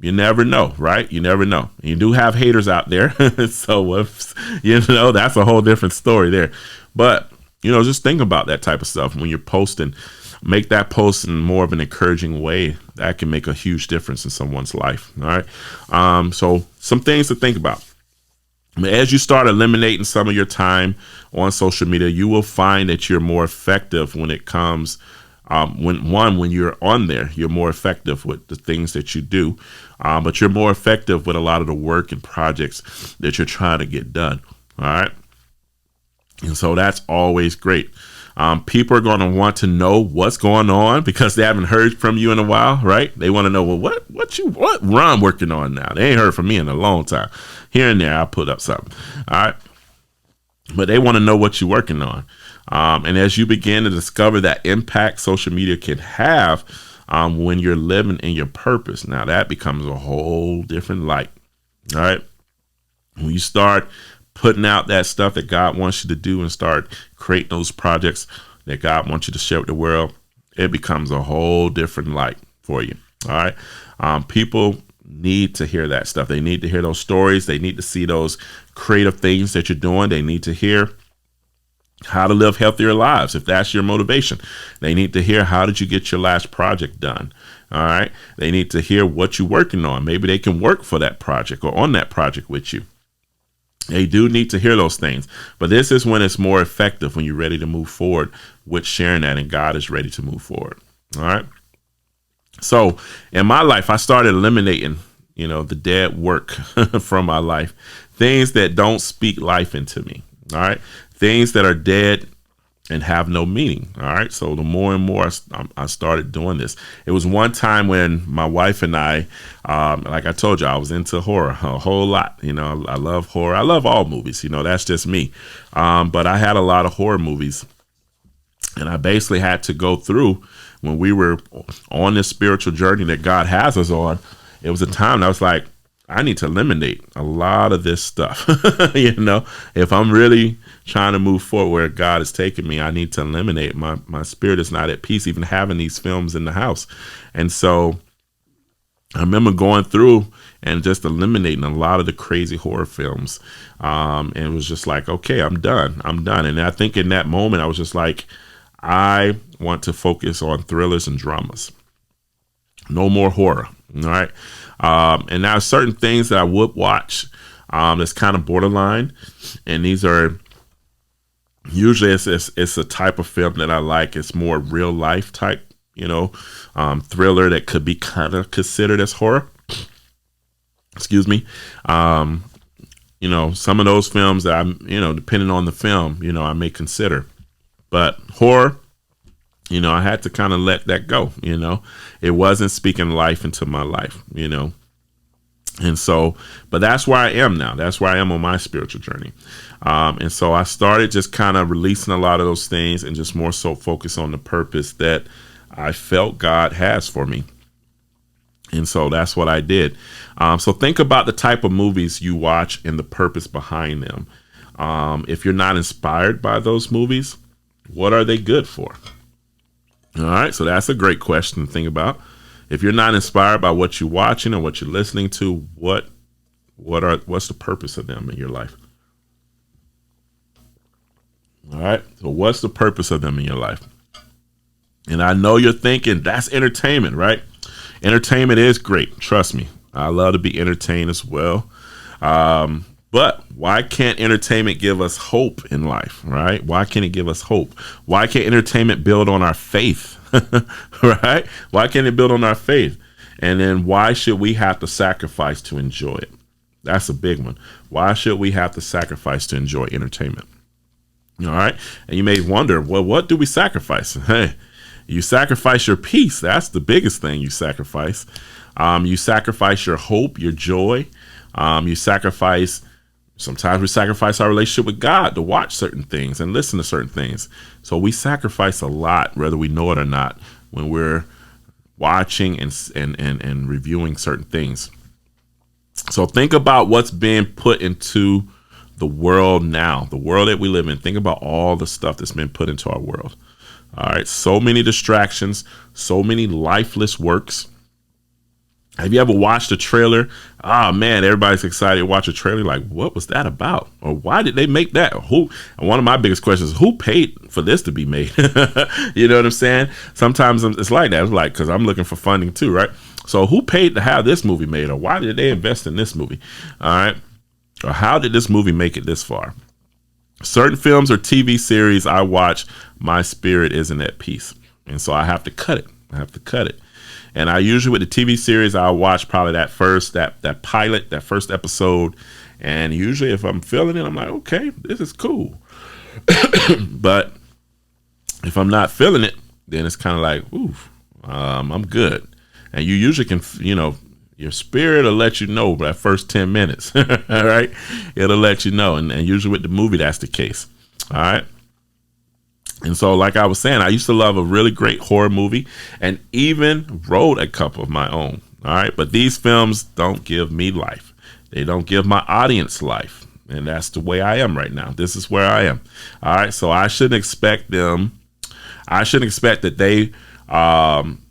you never know, right? You never know. You do have haters out there. So, if, that's a whole different story there. But, just think about that type of stuff when you're posting. Make that post in more of an encouraging way. That can make a huge difference in someone's life. All right. So some things to think about. As you start eliminating some of your time on social media, you will find that you're more effective when it comes when you're on there. You're more effective with the things that you do, but you're more effective with a lot of the work and projects that you're trying to get done. All right. And so that's always great. People are going to want to know what's going on because they haven't heard from you in a while, right? They want to know, well, what Ron working on now? They ain't heard from me in a long time. Here and there, I'll put up something. All right. But they want to know what you're working on. And as you begin to discover that impact social media can have when you're living in your purpose, now that becomes a whole different light. All right. When you start putting out that stuff that God wants you to do and start creating those projects that God wants you to share with the world, it becomes a whole different light for you. All right. People need to hear that stuff. They need to hear those stories. They need to see those creative things that you're doing. They need to hear how to live healthier lives. If that's your motivation, they need to hear, how did you get your last project done? All right. They need to hear what you're working on. Maybe they can work for that project or on that project with you. They do need to hear those things, but this is when it's more effective, when you're ready to move forward with sharing that and God is ready to move forward. All right. So in my life, I started eliminating, the dead work from my life, things that don't speak life into me. All right. Things that are dead and have no meaning. All right. So the more and more I started doing this, it was one time when my wife and I, like I told you, I was into horror a whole lot. I love horror. I love all movies. That's just me. But I had a lot of horror movies, and I basically had to go through when we were on this spiritual journey that God has us on. It was a time that I was like, I need to eliminate a lot of this stuff. If I'm really trying to move forward where God is taking me, I need to eliminate. My spirit is not at peace even having these films in the house. And so I remember going through and just eliminating a lot of the crazy horror films. And it was just like, okay, I'm done. And I think in that moment, I was just like, I want to focus on thrillers and dramas. No more horror. All right. And now certain things that I would watch that's kind of borderline. And these are usually it's a type of film that I like. It's more real life type, thriller that could be kind of considered as horror. Excuse me. Some of those films that I'm, depending on the film, I may consider. But horror, I had to kind of let that go. It wasn't speaking life into my life, And so, but that's where I am now. That's where I am on my spiritual journey. And so I started just kind of releasing a lot of those things and just more so focus on the purpose that I felt God has for me. And so that's what I did. So think about the type of movies you watch and the purpose behind them. If you're not inspired by those movies, what are they good for? All right. So that's a great question to think about. If you're not inspired by what you're watching or what you're listening to, what's the purpose of them in your life? All right. So what's the purpose of them in your life? And I know you're thinking that's entertainment, right? Entertainment is great. Trust me. I love to be entertained as well. But why can't entertainment give us hope in life, right? Why can't it give us hope? Why can't entertainment build on our faith, right? Why can't it build on our faith? And then why should we have to sacrifice to enjoy it? That's a big one. Why should we have to sacrifice to enjoy entertainment? All right. And you may wonder, well, what do we sacrifice? Hey, you sacrifice your peace. That's the biggest thing you sacrifice. You sacrifice your hope, your joy. Sometimes we sacrifice our relationship with God to watch certain things and listen to certain things. So we sacrifice a lot, whether we know it or not, when we're watching and reviewing certain things. So think about what's being put into the world now, the world that we live in. Think about all the stuff that's been put into our world. All right. So many distractions, so many lifeless works. Have you ever watched a trailer? Oh man, everybody's excited to watch a trailer. Like, what was that about? Or why did they make that? Who? And one of my biggest questions is, who paid for this to be made? You know what I'm saying? Sometimes it's like that. It's like, because I'm looking for funding too, right? So who paid to have this movie made? Or why did they invest in this movie? All right. Or how did this movie make it this far? Certain films or TV series I watch, my spirit isn't at peace. And so I have to cut it. And I usually, with the TV series, I'll watch probably that first episode. And usually if I'm feeling it, I'm like, okay, this is cool. But if I'm not feeling it, then it's kind of like, ooh, I'm good. And you usually can, your spirit will let you know that first 10 minutes. All right. It'll let you know. And usually with the movie, that's the case. All right. And so, like I was saying, I used to love a really great horror movie and even wrote a couple of my own. All right. But these films don't give me life. They don't give my audience life. And that's the way I am right now. This is where I am. All right. So I shouldn't expect that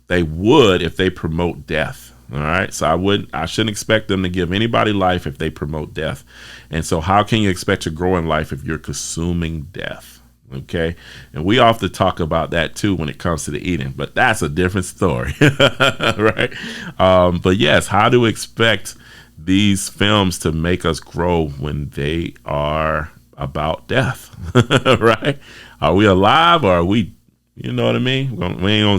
they would if they promote death. All right. So I shouldn't expect them to give anybody life if they promote death. And so how can you expect to grow in life if you're consuming death? Okay. And we often talk about that too when it comes to the eating, but that's a different story. Right. But yes, how do we expect these films to make us grow when they are about death? Right. Are we alive or are we, you know what I mean? We ain't gonna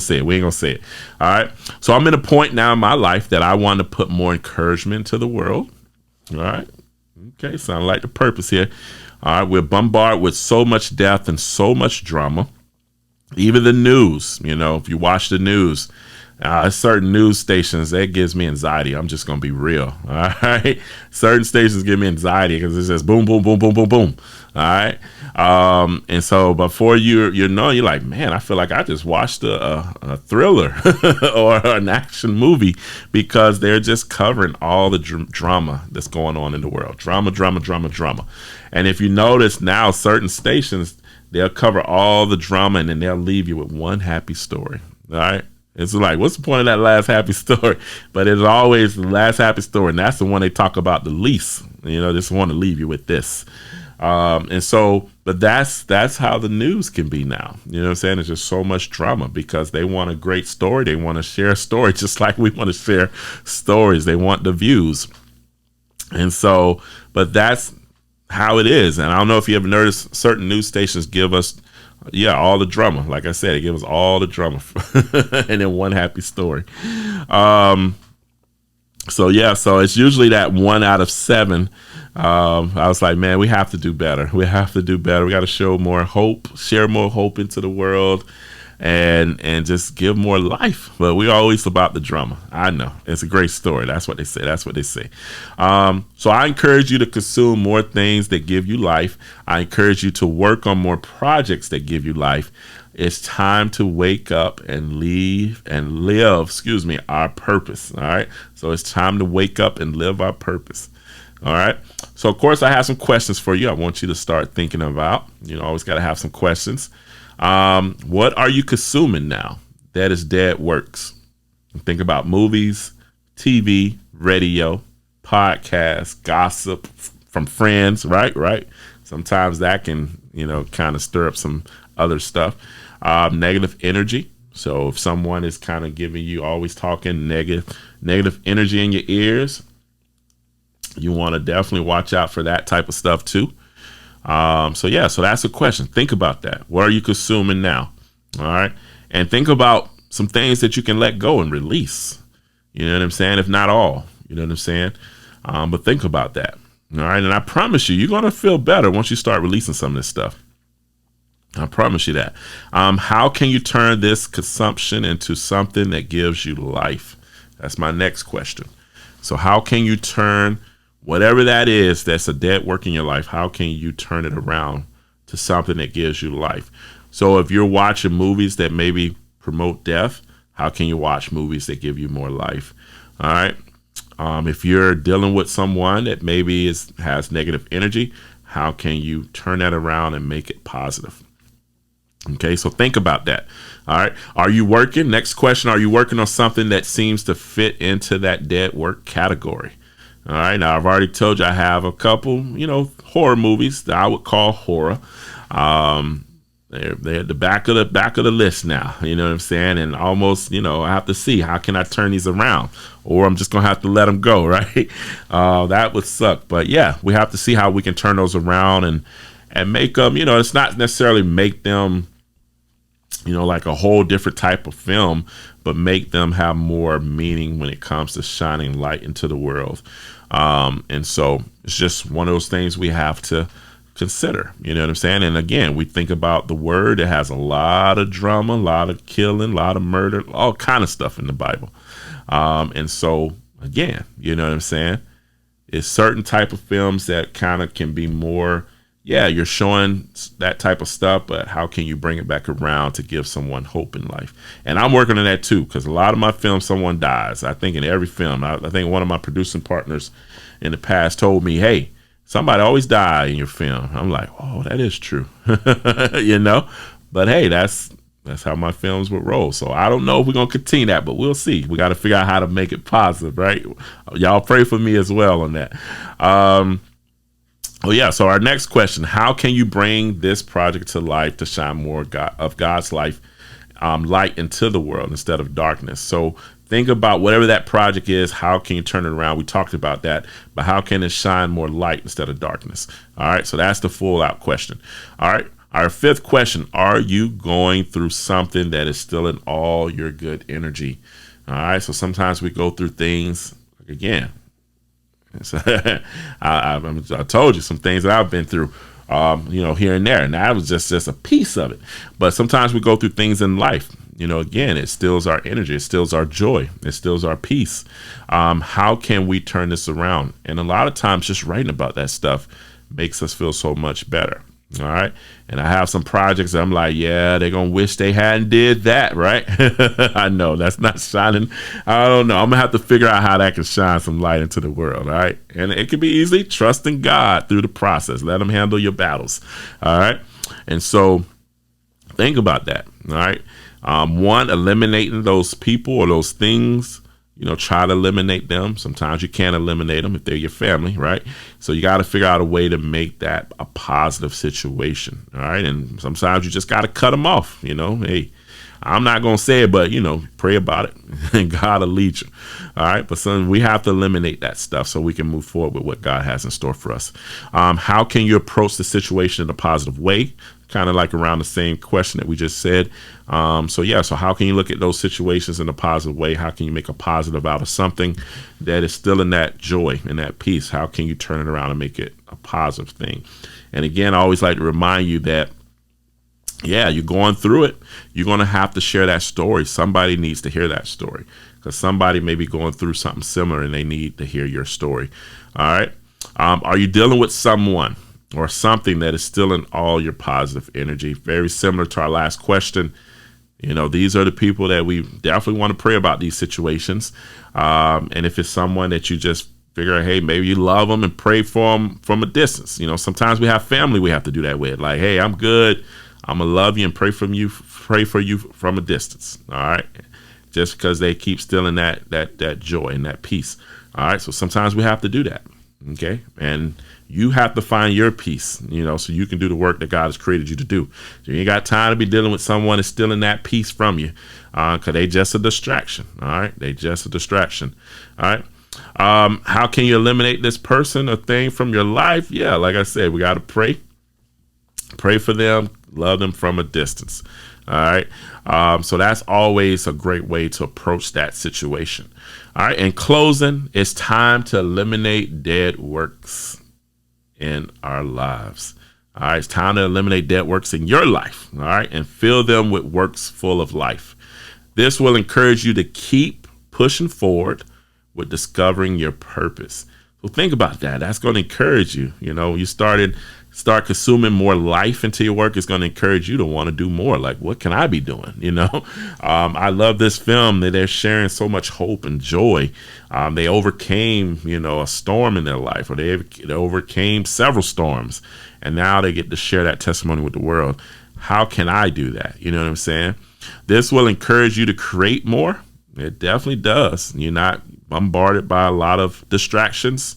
say it. All right. So I'm in a point now in my life that I want to put more encouragement to the world. All right. Okay. Sound like the purpose here. All right, we're bombarded with so much death and so much drama. Even the news, if you watch the news, certain news stations, that gives me anxiety. I'm just going to be real. All right. Certain stations give me anxiety because it says boom, boom, boom, boom, boom, boom. All right. And so before you're like, man, I feel like I just watched a thriller or an action movie because they're just covering all the drama that's going on in the world. Drama. And if you notice now, certain stations, they'll cover all the drama and then they'll leave you with one happy story. All right. It's like, what's the point of that last happy story? But it's always the last happy story. And that's the one they talk about the least. Just want to leave you with this. And so, but that's how the news can be now. You know what I'm saying? It's just so much drama because they want a great story. They want to share a story just like we want to share stories. They want the views. And so, but that's how it is. And I don't know if you ever noticed certain news stations give us, all the drama. Like I said, they give us all the drama and then one happy story. So it's usually that 1 out of 7. I was like, man, we have to do better. We got to show more hope, share more hope into the world, and just give more life. But we're always about the drama. I know it's a great story. That's what they say. So I encourage you to consume more things that give you life. I encourage you to work on more projects that give you life. It's time to wake up and live our purpose. All right. So it's time to wake up and live our purpose. All right. So, of course, I have some questions for you. I want you to start thinking about, always got to have some questions. What are you consuming now that is dead works? Think about movies, TV, radio, podcasts, gossip from friends. Right. Sometimes that can, kind of stir up some other stuff. Negative energy. So if someone is kind of giving you always talking negative energy in your ears, You want to definitely watch out for that type of stuff too. So that's a question. Think about that. What are you consuming now? All right. And think about some things that you can let go and release. You know what I'm saying? If not all, you know what I'm saying? But think about that. All right. And I promise you, you're going to feel better once you start releasing some of this stuff. I promise you that. How can you turn this consumption into something that gives you life? That's my next question. So how can you turn whatever that is that's a dead work in your life, how can you turn it around to something that gives you life? So if you're watching movies that maybe promote death, how can you watch movies that give you more life? All right. If you're dealing with someone that maybe has negative energy, how can you turn that around and make it positive? Okay, so think about that. All right. Are you working? Next question. Are you working on something that seems to fit into that dead work category? All right. Now, I've already told you I have a couple, horror movies that I would call horror. They're at the back of the list now. You know what I'm saying? And almost, I have to see how can I turn these around, or I'm just gonna have to let them go. Right? That would suck. But yeah, we have to see how we can turn those around and make them. It's not necessarily make them, like a whole different type of film, but make them have more meaning when it comes to shining light into the world. And so it's just one of those things we have to consider, you know what I'm saying? And again, we think about the word. It has a lot of drama, a lot of killing, a lot of murder, all kind of stuff in the Bible. And so again, you know what I'm saying? It's certain type of films that kind of can be more, you're showing that type of stuff, but how can you bring it back around to give someone hope in life? And I'm working on that too, because a lot of my films, someone dies. I think in every film, I think one of my producing partners in the past told me, hey, somebody always die in your film. I'm like, oh, that is true. But hey, that's how my films would roll. So I don't know if we're going to continue that, but we'll see. We got to figure out how to make it positive, right? Y'all pray for me as well on that. So our next question, how can you bring this project to life to shine more of God's life, light into the world instead of darkness? So think about whatever that project is. How can you turn it around? We talked about that, but how can it shine more light instead of darkness? All right. So that's the full out question. All right. Our fifth question, are you going through something that is still in all your good energy? All right. So sometimes we go through things again. So I told you some things that I've been through, here and there, and that was just a piece of it. But sometimes we go through things in life. Again, it steals our energy, it steals our joy, it steals our peace. How can we turn this around? And a lot of times just writing about that stuff makes us feel so much better. All right. And I have some projects that I'm like, yeah, they're going to wish they hadn't did that. Right. I know that's not shining. I don't know. I'm going to have to figure out how that can shine some light into the world. All right. And it can be easy. Trusting God through the process. Let him handle your battles. All right. And so think about that. All right. One, eliminating those people or those things. Try to eliminate them. Sometimes you can't eliminate them if they're your family, right? So you got to figure out a way to make that a positive situation, all right? And sometimes you just got to cut them off, Hey, I'm not going to say it, but, pray about it, and God will lead you, all right? But we have to eliminate that stuff so we can move forward with what God has in store for us. How can you approach the situation in a positive way? Kind of like around the same question that we just said. So how can you look at those situations in a positive way? How can you make a positive out of something that is still in that joy and that peace? How can you turn it around and make it a positive thing? And again, I always like to remind you that, you're going through it. You're going to have to share that story. Somebody needs to hear that story because somebody may be going through something similar and they need to hear your story. All right. Are you dealing with someone or something that is still in all your positive energy? Very similar to our last question. These are the people that we definitely want to pray about these situations. And if it's someone that you just figure out, hey, maybe you love them and pray for them from a distance. Sometimes we have family we have to do that with. Like, hey, I'm good. I'm going to love you and pray for you from a distance. All right. Just because they keep stealing that joy and that peace. All right. So sometimes we have to do that. Okay. And you have to find your peace, so you can do the work that God has created you to do. So you ain't got time to be dealing with someone that's stealing that peace from you because they just a distraction. All right. They just a distraction. All right. How can you eliminate this person or thing from your life? Yeah, like I said, we got to pray for them, love them from a distance. All right. So that's always a great way to approach that situation. All right. In closing, it's time to eliminate dead works in our lives. All right. It's time to eliminate dead works in your life. All right. And fill them with works full of life. This will encourage you to keep pushing forward with discovering your purpose. So think about that. That's going to encourage you. You know, you start consuming more life into your work. It's going to encourage you to want to do more. Like, what can I be doing? You know, I love this film that they're sharing so much hope and joy. They overcame, a storm in their life, or they overcame several storms, and now they get to share that testimony with the world. How can I do that? You know what I'm saying? This will encourage you to create more. It definitely does. You're not bombarded by a lot of distractions.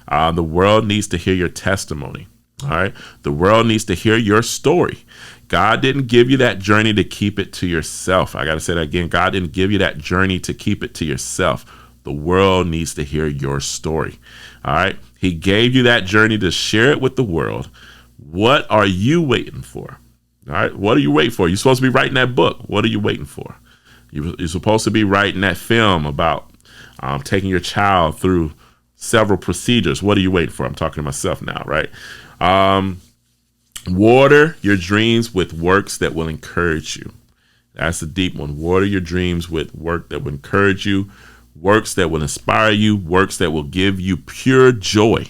The world needs to hear your testimony. All right. The world needs to hear your story. God didn't give you that journey to keep it to yourself. I got to say that again. God didn't give you that journey to keep it to yourself. The world needs to hear your story. All right. He gave you that journey to share it with the world. What are you waiting for? All right. What are you waiting for? You're supposed to be writing that book. What are you waiting for? You're supposed to be writing that film about taking your child through several procedures. What are you waiting for? I'm talking to myself now, right? Water your dreams with works that will encourage you. That's a deep one. Water your dreams with work that will encourage you, works that will inspire you, works that will give you pure joy.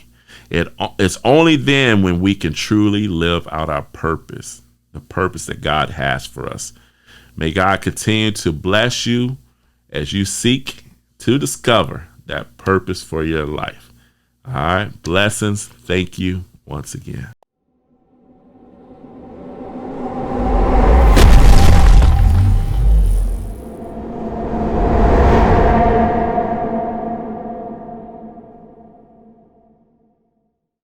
It's only then when we can truly live out our purpose, the purpose that God has for us. May God continue to bless you as you seek to discover that purpose for your life. All right. Blessings. Thank you once again.